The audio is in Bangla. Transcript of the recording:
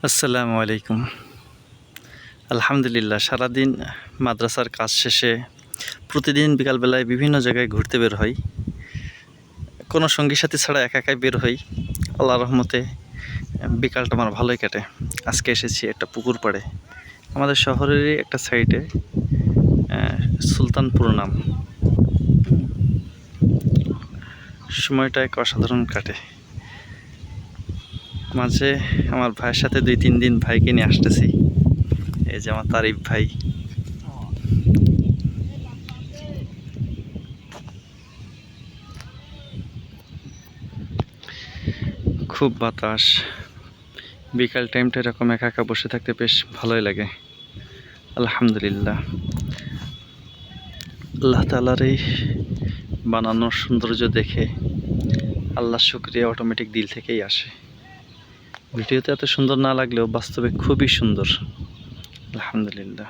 আসসালামু আলাইকুম। আলহামদুলিল্লাহ, সারাদিন মাদ্রাসার কাজ শেষে প্রতিদিন বিকালবেলায় বিভিন্ন জায়গায় ঘুরতে বের হই। কোনো সঙ্গী সাথী ছাড়া একা একাই বের হই। আল্লাহর রহমতে বিকালটা আমার ভালোই কাটে। আজকে এসেছি একটা পুকুর পাড়ে, আমাদের শহরেরই একটা সাইডে, সুলতানপুর নাম। সময়টা এক অসাধারণ কাটে। মাঝে আমার ভাইয়ের সাথে 2-3 দিন ভাইকে নিয়ে আসতেছি। এই যে আমার তারিফ ভাই। খুব বাতাস, বিকাল টাইমটা এরকম একা একা বসে থাকতে বেশ ভালোই লাগে। আলহামদুলিল্লাহ, আল্লাহ তাআলার এই বানানোর সৌন্দর্য দেখে আল্লাহর শুকরিয়া অটোমেটিক দিল থেকেই আসে। ভিডিওতে এত সুন্দর না লাগলেও বাস্তবে খুবই সুন্দর। আলহামদুলিল্লাহ।